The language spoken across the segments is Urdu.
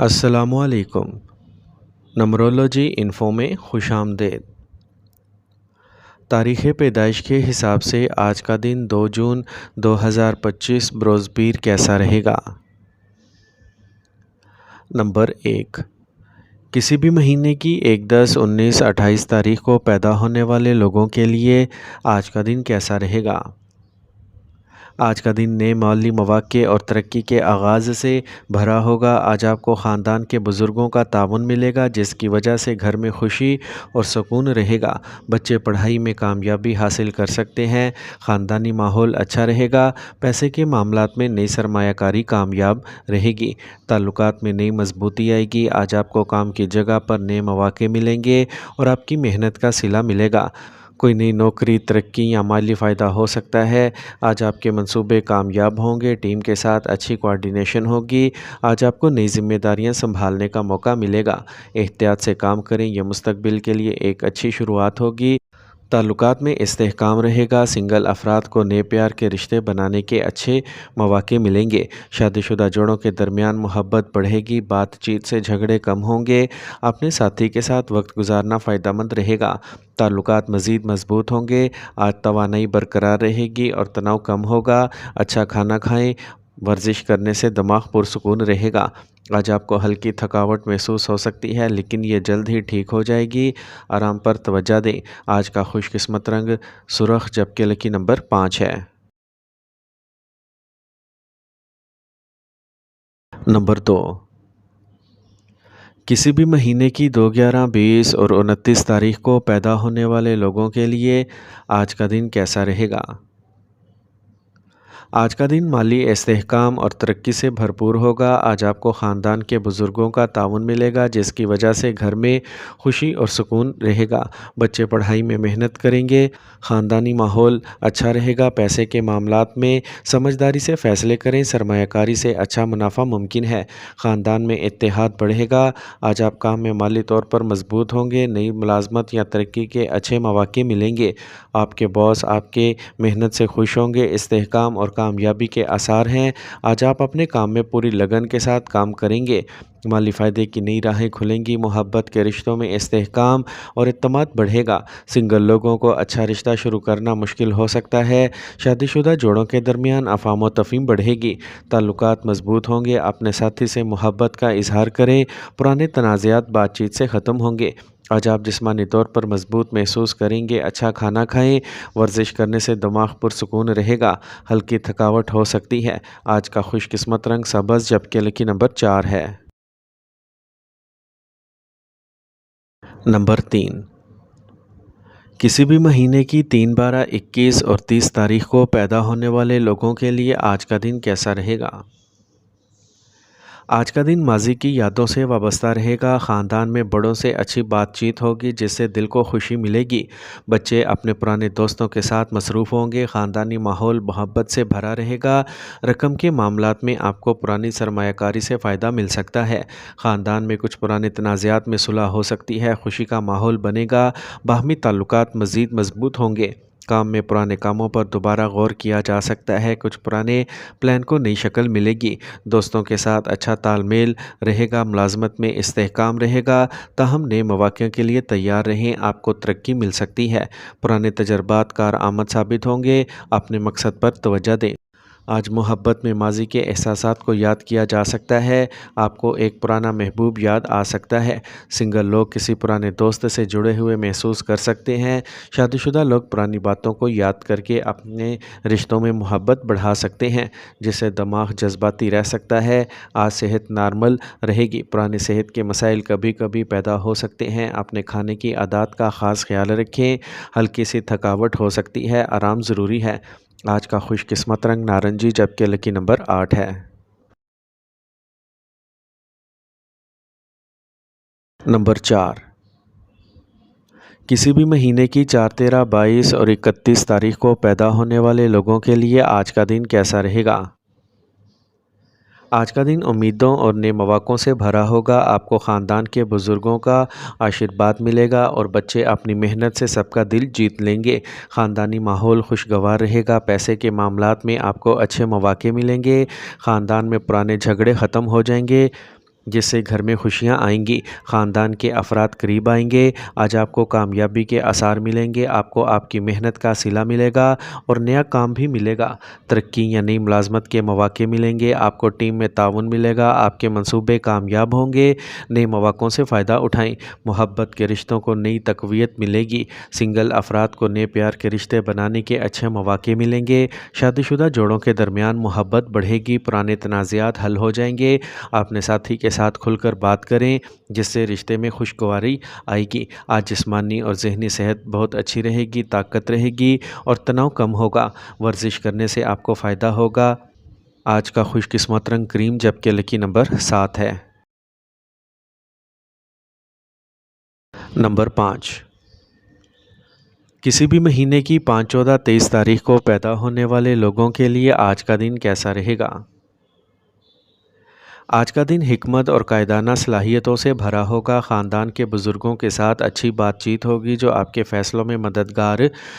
السلام علیکم۔ نمرولوجی انفو میں خوش آمدید۔ تاریخ پیدائش کے حساب سے آج کا دن 2 جون 2025 بروز پیر کیسا رہے گا؟ نمبر 1، کسی بھی مہینے کی 1، 10، 19، 28 تاریخ کو پیدا ہونے والے لوگوں کے لیے آج کا دن کیسا رہے گا؟ آج کا دن نئے مالی مواقع اور ترقی کے آغاز سے بھرا ہوگا۔ آج آپ کو خاندان کے بزرگوں کا تعاون ملے گا، جس کی وجہ سے گھر میں خوشی اور سکون رہے گا۔ بچے پڑھائی میں کامیابی حاصل کر سکتے ہیں۔ خاندانی ماحول اچھا رہے گا۔ پیسے کے معاملات میں نئی سرمایہ کاری کامیاب رہے گی۔ تعلقات میں نئی مضبوطی آئے گی۔ آج آپ کو کام کی جگہ پر نئے مواقع ملیں گے اور آپ کی محنت کا صلہ ملے گا۔ کوئی نئی نوکری، ترقی یا مالی فائدہ ہو سکتا ہے۔ آج آپ کے منصوبے کامیاب ہوں گے۔ ٹیم کے ساتھ اچھی کوارڈینیشن ہوگی۔ آج آپ کو نئی ذمہ داریاں سنبھالنے کا موقع ملے گا۔ احتیاط سے کام کریں، یہ مستقبل کے لیے ایک اچھی شروعات ہوگی۔ تعلقات میں استحکام رہے گا۔ سنگل افراد کو نئے پیار کے رشتے بنانے کے اچھے مواقع ملیں گے۔ شادی شدہ جوڑوں کے درمیان محبت بڑھے گی۔ بات چیت سے جھگڑے کم ہوں گے۔ اپنے ساتھی کے ساتھ وقت گزارنا فائدہ مند رہے گا۔ تعلقات مزید مضبوط ہوں گے۔ آج توانائی برقرار رہے گی اور تناؤ کم ہوگا۔ اچھا کھانا کھائیں۔ ورزش کرنے سے دماغ پرسکون رہے گا۔ آج آپ کو ہلکی تھکاوٹ محسوس ہو سکتی ہے، لیکن یہ جلد ہی ٹھیک ہو جائے گی۔ آرام پر توجہ دیں۔ آج کا خوش قسمت رنگ سرخ، جبکہ لکی نمبر 5 ہے۔ نمبر 2، کسی بھی مہینے کی 2، 11، 20 اور 29 تاریخ کو پیدا ہونے والے لوگوں کے لیے آج کا دن کیسا رہے گا؟ آج کا دن مالی استحکام اور ترقی سے بھرپور ہوگا۔ آج آپ کو خاندان کے بزرگوں کا تعاون ملے گا، جس کی وجہ سے گھر میں خوشی اور سکون رہے گا۔ بچے پڑھائی میں محنت کریں گے۔ خاندانی ماحول اچھا رہے گا۔ پیسے کے معاملات میں سمجھداری سے فیصلے کریں۔ سرمایہ کاری سے اچھا منافع ممکن ہے۔ خاندان میں اتحاد بڑھے گا۔ آج آپ کام میں مالی طور پر مضبوط ہوں گے۔ نئی ملازمت یا ترقی کے اچھے مواقع ملیں گے۔ آپ کے باس آپ کے محنت سے خوش ہوں گے۔ استحکام اور کامیابی کے آثار ہیں۔ آج آپ اپنے کام میں پوری لگن کے ساتھ کام کریں گے۔ مالی فائدے کی نئی راہیں کھلیں گی۔ محبت کے رشتوں میں استحکام اور اعتماد بڑھے گا۔ سنگل لوگوں کو اچھا رشتہ شروع کرنا مشکل ہو سکتا ہے۔ شادی شدہ جوڑوں کے درمیان افہام و تفہیم بڑھے گی۔ تعلقات مضبوط ہوں گے۔ اپنے ساتھی سے محبت کا اظہار کریں۔ پرانے تنازعات بات چیت سے ختم ہوں گے۔ آج آپ جسمانی طور پر مضبوط محسوس کریں گے۔ اچھا کھانا کھائیں۔ ورزش کرنے سے دماغ پرسکون رہے گا۔ ہلکی تھکاوٹ ہو سکتی ہے۔ آج کا خوش قسمت رنگ سبز، جبکہ لکی نمبر 4 ہے۔ نمبر 3، کسی بھی مہینے کی 3، 12، 21 اور 30 تاریخ کو پیدا ہونے والے لوگوں کے لیے آج کا دن کیسا رہے گا؟ آج کا دن ماضی کی یادوں سے وابستہ رہے گا۔ خاندان میں بڑوں سے اچھی بات چیت ہوگی، جس سے دل کو خوشی ملے گی۔ بچے اپنے پرانے دوستوں کے ساتھ مصروف ہوں گے۔ خاندانی ماحول محبت سے بھرا رہے گا۔ رقم کے معاملات میں آپ کو پرانی سرمایہ کاری سے فائدہ مل سکتا ہے۔ خاندان میں کچھ پرانے تنازعات میں صلح ہو سکتی ہے۔ خوشی کا ماحول بنے گا۔ باہمی تعلقات مزید مضبوط ہوں گے۔ کام میں پرانے کاموں پر دوبارہ غور کیا جا سکتا ہے۔ کچھ پرانے پلان کو نئی شکل ملے گی۔ دوستوں کے ساتھ اچھا تال میل رہے گا۔ ملازمت میں استحکام رہے گا، تاہم نئے مواقع کے لیے تیار رہیں۔ آپ کو ترقی مل سکتی ہے۔ پرانے تجربات کارآمد ثابت ہوں گے۔ اپنے مقصد پر توجہ دیں۔ آج محبت میں ماضی کے احساسات کو یاد کیا جا سکتا ہے۔ آپ کو ایک پرانا محبوب یاد آ سکتا ہے۔ سنگل لوگ کسی پرانے دوست سے جڑے ہوئے محسوس کر سکتے ہیں۔ شادی شدہ لوگ پرانی باتوں کو یاد کر کے اپنے رشتوں میں محبت بڑھا سکتے ہیں، جس سے دماغ جذباتی رہ سکتا ہے۔ آج صحت نارمل رہے گی۔ پرانی صحت کے مسائل کبھی کبھی پیدا ہو سکتے ہیں۔ اپنے کھانے کی عادات کا خاص خیال رکھیں۔ ہلکی سی تھکاوٹ ہو سکتی ہے۔ آرام ضروری ہے۔ آج کا خوش قسمت رنگ نارنجی، جبکہ لکی نمبر 8 ہے۔ نمبر 4، کسی بھی مہینے کی 4، 13، 22 اور 31 تاریخ کو پیدا ہونے والے لوگوں کے لیے آج کا دن کیسا رہے گا؟ آج کا دن امیدوں اور نئے مواقعوں سے بھرا ہوگا۔ آپ کو خاندان کے بزرگوں کا آشیرواد ملے گا اور بچے اپنی محنت سے سب کا دل جیت لیں گے۔ خاندانی ماحول خوشگوار رہے گا۔ پیسے کے معاملات میں آپ کو اچھے مواقع ملیں گے۔ خاندان میں پرانے جھگڑے ختم ہو جائیں گے۔ جس سے گھر میں خوشیاں آئیں گی۔ خاندان کے افراد قریب آئیں گے۔ آج آپ کو کامیابی کے آثار ملیں گے۔ آپ کو آپ کی محنت کا صلہ ملے گا اور نیا کام بھی ملے گا۔ ترقی یا نئی ملازمت کے مواقع ملیں گے۔ آپ کو ٹیم میں تعاون ملے گا۔ آپ کے منصوبے کامیاب ہوں گے۔ نئے مواقعوں سے فائدہ اٹھائیں۔ محبت کے رشتوں کو نئی تقویت ملے گی۔ سنگل افراد کو نئے پیار کے رشتے بنانے کے اچھے مواقع ملیں گے۔ شادی شدہ جوڑوں کے درمیان محبت بڑھے گی۔ پرانے تنازعات حل ہو جائیں گے۔ اپنے ساتھی کے ساتھ کھل کر بات کریں جس سے رشتے میں خوشگواری آئے گی۔ آج جسمانی اور ذہنی صحت بہت اچھی رہے گی، طاقت رہے گی اور تناؤ کم ہوگا۔ ورزش کرنے سے آپ کو فائدہ ہوگا۔ آج کا خوش قسمت رنگ کریم جبکہ لکی نمبر 7 ہے۔ نمبر 5، کسی بھی مہینے کی 5، 14، 23 تاریخ کو پیدا ہونے والے لوگوں کے لیے آج کا دن کیسا رہے گا؟ آج کا دن حکمت اور قائدانہ صلاحیتوں سے بھرا ہوگا۔ خاندان کے بزرگوں کے ساتھ اچھی بات چیت ہوگی جو آپ کے فیصلوں میں مددگار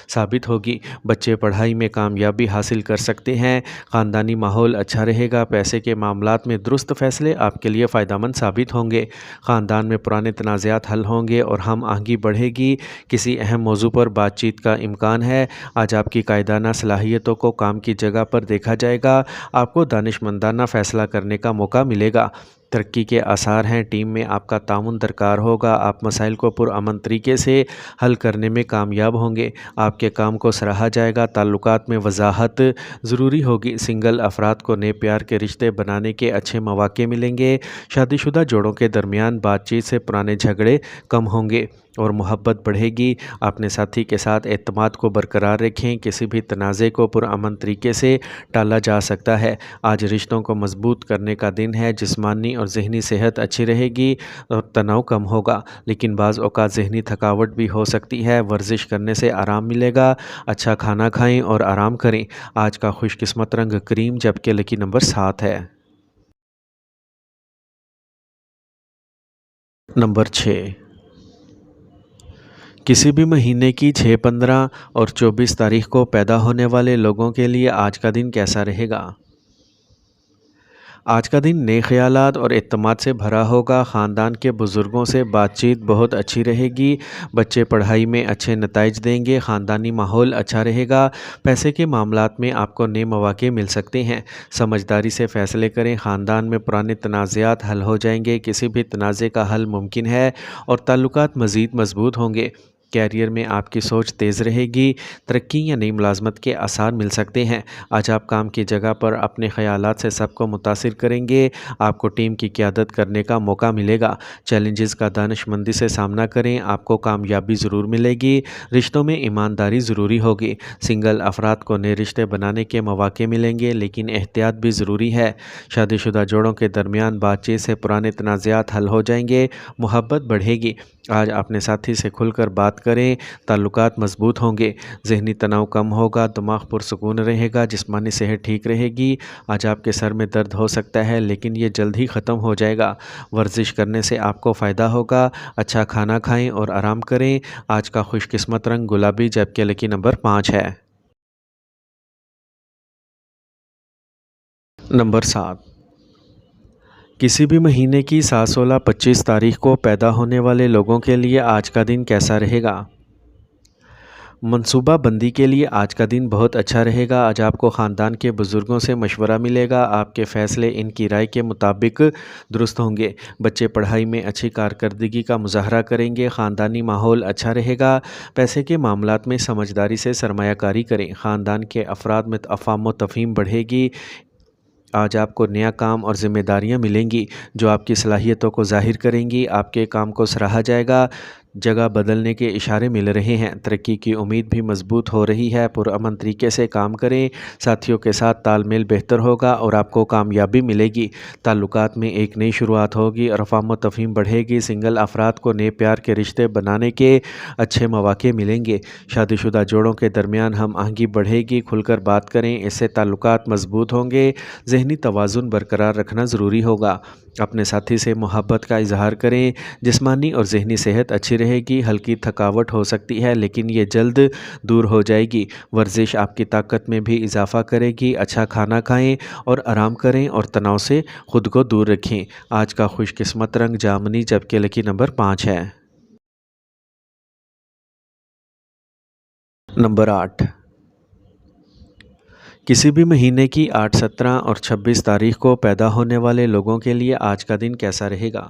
ثابت ہوگی۔ بچے پڑھائی میں کامیابی حاصل کر سکتے ہیں۔ خاندانی ماحول اچھا رہے گا۔ پیسے کے معاملات میں درست فیصلے آپ کے لیے فائدہ مند ثابت ہوں گے۔ خاندان میں پرانے تنازعات حل ہوں گے اور ہم آہنگی بڑھے گی۔ کسی اہم موضوع پر بات چیت کا امکان ہے۔ آج آپ کی قائدانہ صلاحیتوں کو کام کی جگہ پر دیکھا جائے گا۔ آپ کو دانشمندانہ فیصلہ کرنے کا موقع ملے گا۔ ترقی کے آثار ہیں۔ ٹیم میں آپ کا تعاون درکار ہوگا۔ آپ مسائل کو پرامن طریقے سے حل کرنے میں کامیاب ہوں گے۔ آپ کے کام کو سراہا جائے گا۔ تعلقات میں وضاحت ضروری ہوگی۔ سنگل افراد کو نئے پیار کے رشتے بنانے کے اچھے مواقع ملیں گے۔ شادی شدہ جوڑوں کے درمیان بات چیت سے پرانے جھگڑے کم ہوں گے اور محبت بڑھے گی۔ اپنے ساتھی کے ساتھ اعتماد کو برقرار رکھیں۔ کسی بھی تنازع کو پرامن طریقے سے ٹالا جا سکتا ہے۔ آج رشتوں کو مضبوط کرنے کا دن ہے۔ جسمانی اور ذہنی صحت اچھی رہے گی اور تناؤ کم ہوگا، لیکن بعض اوقات ذہنی تھکاوٹ بھی ہو سکتی ہے۔ ورزش کرنے سے آرام ملے گا۔ اچھا کھانا کھائیں اور آرام کریں۔ آج کا خوش قسمت رنگ کریم جبکہ لکی نمبر 7 ہے۔ نمبر 6، کسی بھی مہینے کی 6، 15 اور 24 تاریخ کو پیدا ہونے والے لوگوں کے لیے آج کا دن کیسا رہے گا؟ آج کا دن نئے خیالات اور اعتماد سے بھرا ہوگا۔ خاندان کے بزرگوں سے بات چیت بہت اچھی رہے گی۔ بچے پڑھائی میں اچھے نتائج دیں گے۔ خاندانی ماحول اچھا رہے گا۔ پیسے کے معاملات میں آپ کو نئے مواقع مل سکتے ہیں۔ سمجھداری سے فیصلے کریں۔ خاندان میں پرانے تنازعات حل ہو جائیں گے۔ کسی بھی تنازع کا حل ممکن ہے اور تعلقات مزید مضبوط ہوں گے۔ کیریئر میں آپ کی سوچ تیز رہے گی۔ ترقی یا نئی ملازمت کے آثار مل سکتے ہیں۔ آج آپ کام کی جگہ پر اپنے خیالات سے سب کو متاثر کریں گے۔ آپ کو ٹیم کی قیادت کرنے کا موقع ملے گا۔ چیلنجز کا دانشمندی سے سامنا کریں۔ آپ کو کامیابی ضرور ملے گی۔ رشتوں میں ایمانداری ضروری ہوگی۔ سنگل افراد کو نئے رشتے بنانے کے مواقع ملیں گے، لیکن احتیاط بھی ضروری ہے۔ شادی شدہ جوڑوں کے درمیان بات چیت سے پرانے تنازعات حل ہو جائیں گے۔ محبت بڑھے گی۔ آج اپنے ساتھی سے کھل کر بات کریں۔ تعلقات مضبوط ہوں گے۔ ذہنی تناؤ کم ہوگا۔ دماغ پرسکون رہے گا۔ جسمانی صحت ٹھیک رہے گی۔ آج آپ کے سر میں درد ہو سکتا ہے لیکن یہ جلد ہی ختم ہو جائے گا۔ ورزش کرنے سے آپ کو فائدہ ہوگا۔ اچھا کھانا کھائیں اور آرام کریں۔ آج کا خوش قسمت رنگ گلابی جبکہ لکی نمبر 5 ہے۔ نمبر 7، کسی بھی مہینے کی 7، 16، 25 تاریخ کو پیدا ہونے والے لوگوں کے لیے آج کا دن کیسا رہے گا؟ منصوبہ بندی کے لیے آج کا دن بہت اچھا رہے گا۔ آج آپ کو خاندان کے بزرگوں سے مشورہ ملے گا۔ آپ کے فیصلے ان کی رائے کے مطابق درست ہوں گے۔ بچے پڑھائی میں اچھی کارکردگی کا مظاہرہ کریں گے۔ خاندانی ماحول اچھا رہے گا۔ پیسے کے معاملات میں سمجھداری سے سرمایہ کاری کریں۔ خاندان کے افراد میں افہام و تفہیم بڑھے گی۔ آج آپ کو نیا کام اور ذمہ داریاں ملیں گی جو آپ کی صلاحیتوں کو ظاہر کریں گی۔ آپ کے کام کو سراہا جائے گا۔ جگہ بدلنے کے اشارے مل رہے ہیں۔ ترقی کی امید بھی مضبوط ہو رہی ہے۔ پرامن طریقے سے کام کریں۔ ساتھیوں کے ساتھ تال میل بہتر ہوگا اور آپ کو کامیابی ملے گی۔ تعلقات میں ایک نئی شروعات ہوگی اور افہام و تفہیم بڑھے گی۔ سنگل افراد کو نئے پیار کے رشتے بنانے کے اچھے مواقع ملیں گے۔ شادی شدہ جوڑوں کے درمیان ہم آہنگی بڑھے گی۔ کھل کر بات کریں، اس سے تعلقات مضبوط ہوں گے۔ ذہنی توازن برقرار رکھنا ضروری ہوگا۔ اپنے ساتھی سے محبت کا اظہار کریں۔ جسمانی اور ذہنی صحت اچھی رہے گی، ہلکی تھکاوٹ ہو سکتی ہے لیکن یہ جلد دور ہو جائے گی۔ ورزش آپ کی طاقت میں بھی اضافہ کرے گی۔ اچھا کھانا کھائیں اور آرام کریں اور تناؤ سے خود کو دور رکھیں۔ آج کا خوش قسمت رنگ جامنی جبکہ لکی نمبر 5 ہے۔ نمبر 8، کسی بھی مہینے کی 8، 17 اور 26 تاریخ کو پیدا ہونے والے لوگوں کے لیے آج کا دن کیسا رہے گا؟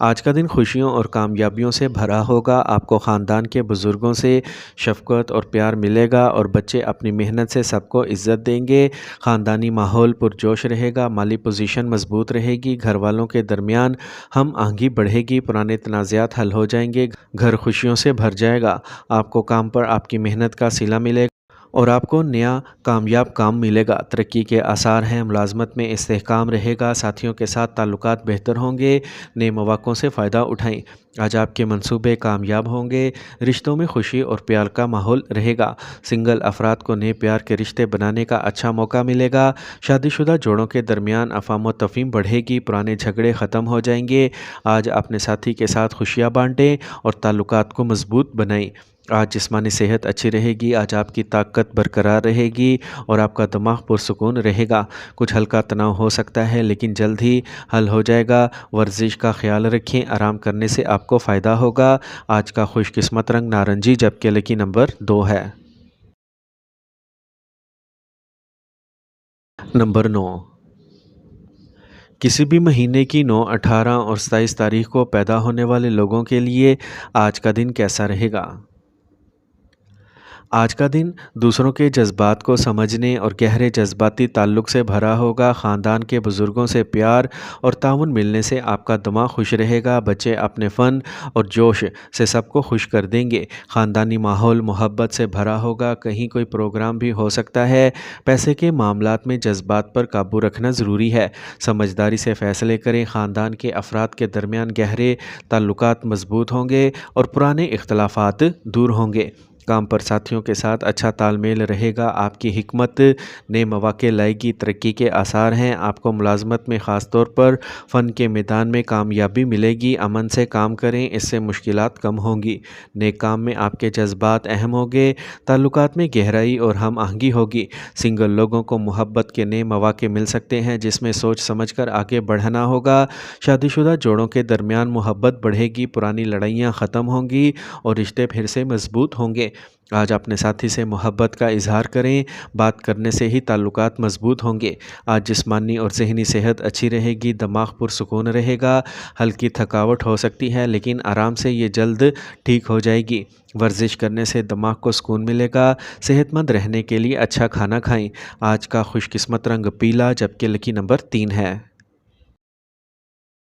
آج کا دن خوشیوں اور کامیابیوں سے بھرا ہوگا۔ آپ کو خاندان کے بزرگوں سے شفقت اور پیار ملے گا اور بچے اپنی محنت سے سب کو عزت دیں گے۔ خاندانی ماحول پرجوش رہے گا، مالی پوزیشن مضبوط رہے گی، گھر والوں کے درمیان ہم آہنگی بڑھے گی، پرانے تنازعات حل ہو جائیں گے، گھر خوشیوں سے بھر جائے گا۔ آپ کو کام پر آپ کی محنت کا صلہ ملے گا اور آپ کو نیا کامیاب کام ملے گا۔ ترقی کے آثار ہیں، ملازمت میں استحکام رہے گا، ساتھیوں کے ساتھ تعلقات بہتر ہوں گے، نئے مواقعوں سے فائدہ اٹھائیں۔ آج آپ کے منصوبے کامیاب ہوں گے، رشتوں میں خوشی اور پیار کا ماحول رہے گا۔ سنگل افراد کو نئے پیار کے رشتے بنانے کا اچھا موقع ملے گا۔ شادی شدہ جوڑوں کے درمیان افہام و تفہیم بڑھے گی، پرانے جھگڑے ختم ہو جائیں گے۔ آج اپنے ساتھی کے ساتھ خوشیاں بانٹیں اور تعلقات کو مضبوط بنائیں۔ آج جسمانی صحت اچھی رہے گی، آج آپ کی طاقت برقرار رہے گی اور آپ کا دماغ پرسکون رہے گا۔ کچھ ہلکا تناؤ ہو سکتا ہے لیکن جلد ہی حل ہو جائے گا۔ ورزش کا خیال رکھیں، آرام کرنے سے آپ کو فائدہ ہوگا۔ آج کا خوش قسمت رنگ نارنجی جبکہ لکی نمبر 2 ہے۔ نمبر 9، کسی بھی مہینے کی 9، 18 اور 27 تاریخ کو پیدا ہونے والے لوگوں کے لیے آج کا دن کیسا رہے گا؟ آج کا دن دوسروں کے جذبات کو سمجھنے اور گہرے جذباتی تعلق سے بھرا ہوگا۔ خاندان کے بزرگوں سے پیار اور تعاون ملنے سے آپ کا دماغ خوش رہے گا۔ بچے اپنے فن اور جوش سے سب کو خوش کر دیں گے۔ خاندانی ماحول محبت سے بھرا ہوگا، کہیں کوئی پروگرام بھی ہو سکتا ہے۔ پیسے کے معاملات میں جذبات پر قابو رکھنا ضروری ہے۔ سمجھداری سے فیصلے کریں، خاندان کے افراد کے درمیان گہرے تعلقات مضبوط ہوں گے اور پرانے اختلافات دور ہوں گے۔ کام پر ساتھیوں کے ساتھ اچھا تال میل رہے گا۔ آپ کی حکمت نئے مواقع لائے گی، ترقی کے آثار ہیں۔ آپ کو ملازمت میں خاص طور پر فن کے میدان میں کامیابی ملے گی۔ امن سے کام کریں، اس سے مشکلات کم ہوں گی۔ نئے کام میں آپ کے جذبات اہم ہوں گے، تعلقات میں گہرائی اور ہم آہنگی ہوگی۔ سنگل لوگوں کو محبت کے نئے مواقع مل سکتے ہیں جس میں سوچ سمجھ کر آگے بڑھنا ہوگا۔ شادی شدہ جوڑوں کے درمیان محبت بڑھے گی، پرانی لڑائیاں ختم ہوں گی اور رشتے پھر سے مضبوط ہوں گے۔ آج اپنے ساتھی سے محبت کا اظہار کریں، بات کرنے سے ہی تعلقات مضبوط ہوں گے۔ آج جسمانی اور ذہنی صحت اچھی رہے گی، دماغ پرسکون رہے گا، ہلکی تھکاوٹ ہو سکتی ہے لیکن آرام سے یہ جلد ٹھیک ہو جائے گی۔ ورزش کرنے سے دماغ کو سکون ملے گا۔ صحت مند رہنے کے لیے اچھا کھانا کھائیں۔ آج کا خوش قسمت رنگ پیلا جبکہ لکی نمبر 3 ہے۔